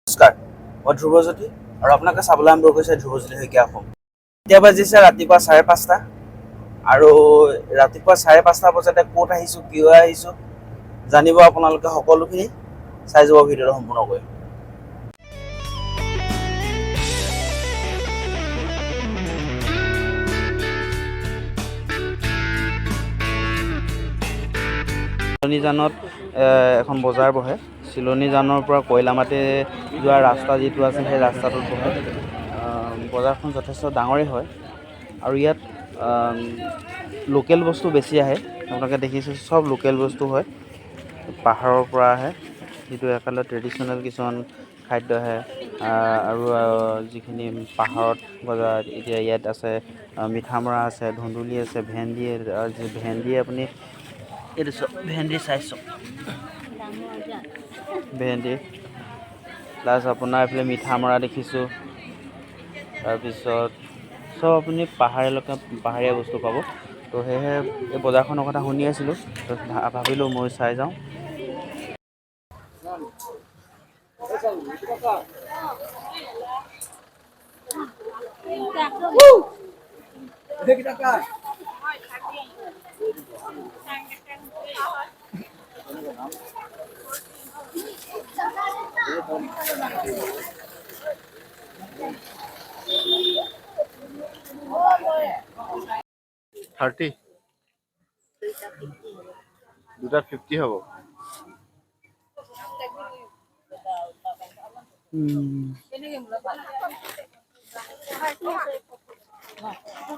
নমস্কাৰ, মই ধ্ৰুৱজ্যোতি আৰু আপোনালোকে চাবলৈ আৰম্ভ কৰিছে ধ্ৰুৱজ্যোতি শইকীয়া অসম। এতিয়া বাজিছে ৰাতিপুৱা 5:30 আৰু ৰাতিপুৱা 5:30 বজাতে ক'ত আহিছোঁ, কিয় আহিছোঁ জানিব আপোনালোকে সকলোখিনি। চাই যাব ভিডিঅ'টো সম্পূৰ্ণকৈ। চিলনীজানত এখন বজাৰ বহে। চিলনীজানৰ পৰা কয়লামাটি যোৱা ৰাস্তা যিটো আছে সেই ৰাস্তাটোত বহে। বজাৰখন যথেষ্ট ডাঙৰেই হয় আৰু ইয়াত লোকেল বস্তু বেছি আহে। আপোনালোকে দেখিছে চব লোকেল বস্তু হয়, পাহাৰৰ পৰা আহে, যিটো এফালে ট্ৰেডিশ্যনেল কিছুমান খাদ্য আহে আৰু যিখিনি পাহাৰত বজাৰত এতিয়া ইয়াত আছে মিঠামৰা আছে, ধুন্দুলি আছে, ভেন্দি আপুনি এইটো চব ভেন্দি চাইছ, ভেন্দি প্লাছ আপোনাৰ এইফালে মিঠামৰা দেখিছোঁ। তাৰপিছত চব আপুনি পাহাৰীয়া বস্তু পাব। তো সেয়েহে এই বজাৰখনৰ কথা শুনি আছিলোঁ, তো ভাবিলোঁ মই চাই যাওঁ। দুটা 50 হ'ব।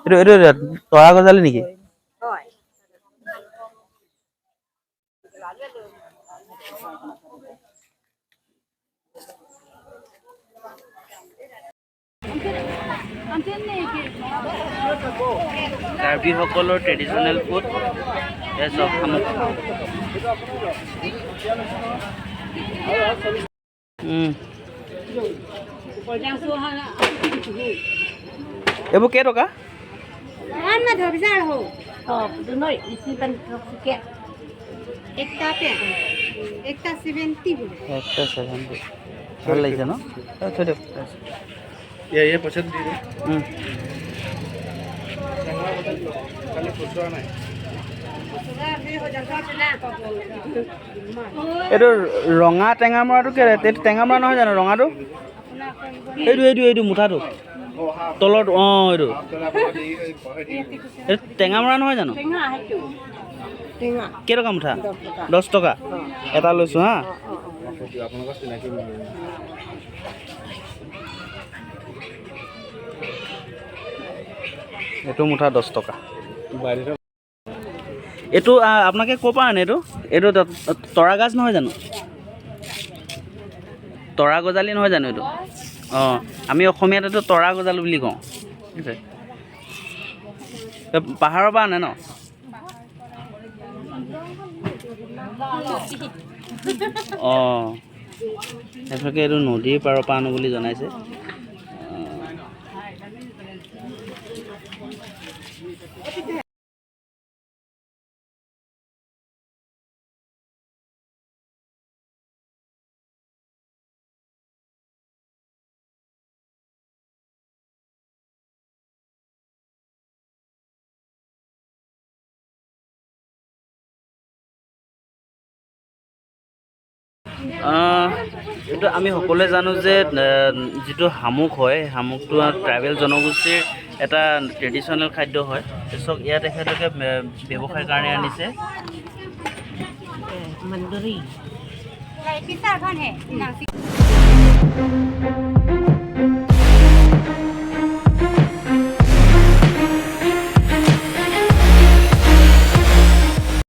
এইটো তৰা গজালি নেকি? কাৰ্বিসকলৰ ট্ৰেডিশ্যনেল ফুড চব শামুক। এইবোৰ কেইটকা? একটা 70 ভাল লাগিছে ন? থৈ দিয়ক। এইটো ৰঙা টেঙামৰাটো টেঙামৰা নহয় জানো ৰঙাটো? এইটো মুঠাটো তলত এইটো টেঙামৰা নহয় জানো? কেইটকা মুঠা? 10 টকা এটা লৈছোঁ হা। এইটো মুঠা 10 টকা। এইটো আপোনালোকে ক'ৰ পৰা আনে? এইটো তৰা গাজ নহয় জানো? তৰা গজালি নহয় জানো এইটো? অঁ, আমি অসমীয়াত এইটো তৰা গজালি বুলি কওঁ। পাহাৰৰ পৰা আনে ন? অঁ, সেইভাগে এইটো নদীৰ পাৰৰ পৰা আনো বুলি জনাইছে। এইটো আমি সকলোৱে জানো যে যিটো শামুক হয়, শামুকটো ট্ৰাইবেল জনগোষ্ঠীৰ এটা ট্ৰেডিশ্যনেল খাদ্য হয়। চাওক ইয়াত তেখেতলোকে ব্যৱসায়ৰ কাৰণে আনিছে।